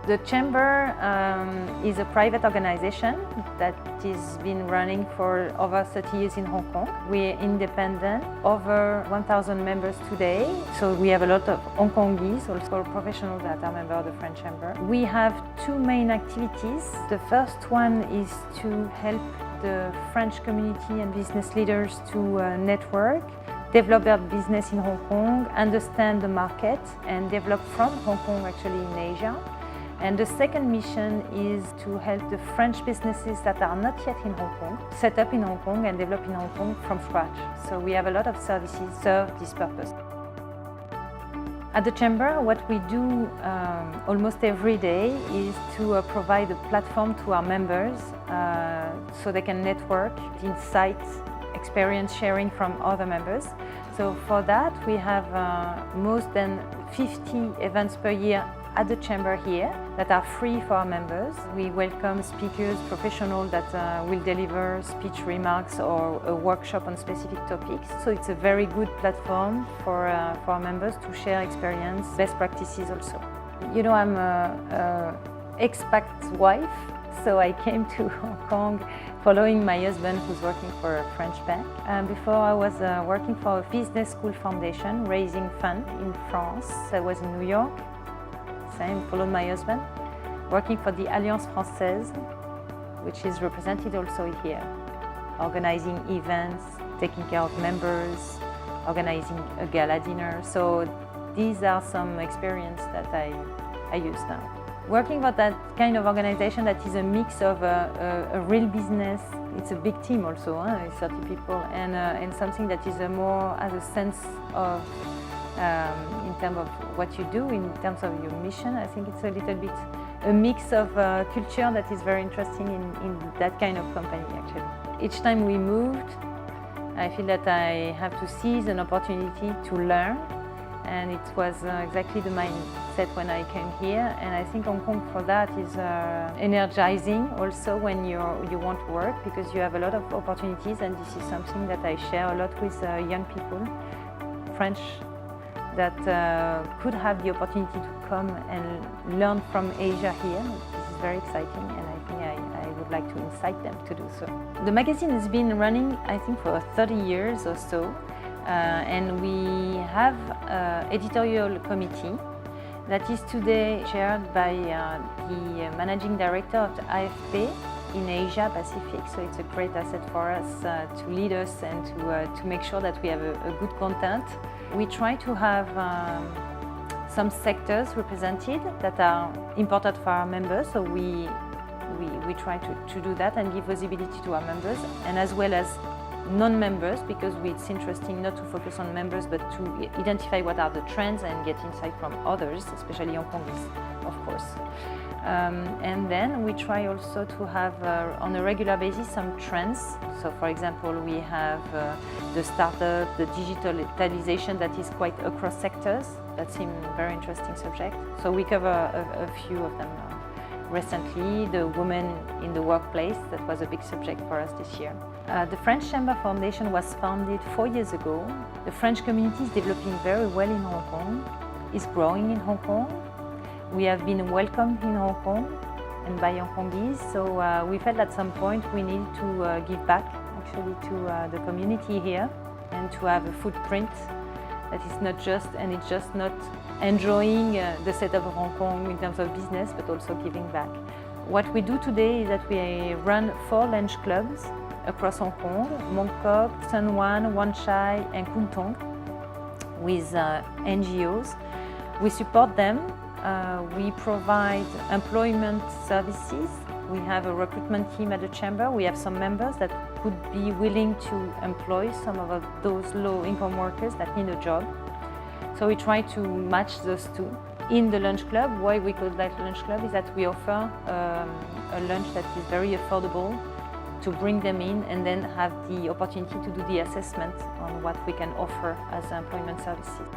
The Chamber is a private organization that has been running for over 30 years in Hong Kong. We're independent, over 1,000 members today. So we have a lot of Hong Kongese, also professionals that are members of the French Chamber. We have two main activities. The first one is to help the French community and business leaders to network, develop their business in Hong Kong, understand the market, and develop from Hong Kong actually in Asia. And the second mission is to help the French businesses that are not yet in Hong Kong, set up in Hong Kong and develop in Hong Kong from scratch. So we have a lot of services serve this purpose. At the Chamber, what we do almost every day is to provide a platform to our members so they can network, insights, experience sharing from other members. So for that, we have more than 50 events per year at the Chamber here that are free for our members. We welcome speakers, professionals that will deliver speech remarks or a workshop on specific topics. So it's a very good platform for our members to share experience, best practices also. You know, I'm an expat wife, so I came to Hong Kong following my husband who's working for a French bank. Before I was working for a business school foundation, raising funds in France. I was in New York. Same, followed my husband, working for the Alliance Française, which is represented also here, organizing events, taking care of members, organizing a gala dinner. So these are some experience that I use now. Working for that kind of organization that is a mix of a real business, it's a big team also, it's 30 people, and something that is more as a sense of in terms of what you do, in terms of your mission. I think it's a little bit a mix of culture that is very interesting in that kind of company actually. Each time we moved, I feel that I have to seize an opportunity to learn, and it was exactly the mindset when I came here, and I think Hong Kong for that is energizing also when you want to work, because you have a lot of opportunities, and this is something that I share a lot with young people, French, that could have the opportunity to come and learn from Asia here. This is very exciting, and I think I would like to incite them to do so. The magazine has been running, I think, for 30 years or so, and we have an editorial committee that is today chaired by the managing director of the AFP in Asia Pacific. So it's a great asset for us to lead us and to make sure that we have a good content. We try to have some sectors represented that are important for our members, so we try to do that and give visibility to our members, and as well as non-members, because it's interesting not to focus on members but to identify what are the trends and get insight from others, especially Hong Kongese, of course. And then we try also to have on a regular basis some trends. So for example, we have the startup, the digitalization that is quite across sectors. That seems a very interesting subject. So we cover a few of them recently. The women in the workplace, that was a big subject for us this year. The French Chamber Foundation was founded 4 years ago. The French community is developing very well in Hong Kong, is growing in Hong Kong. We have been welcomed in Hong Kong and by Hong Kongese, so we felt at some point we needed to give back actually to the community here, and to have a footprint that is not just, and it's just not enjoying the setup of Hong Kong in terms of business, but also giving back. What we do today is that we run 4 lunch clubs across Hong Kong, Mong Kok, Sun Wan, Wan Chai and Kwun Tong, with NGOs. We support them. We provide employment services. We have a recruitment team at the Chamber. We have some members that could be willing to employ some of those low-income workers that need a job. So we try to match those two. In the lunch club, why we call that lunch club is that we offer a lunch that is very affordable to bring them in, and then have the opportunity to do the assessment on what we can offer as employment services.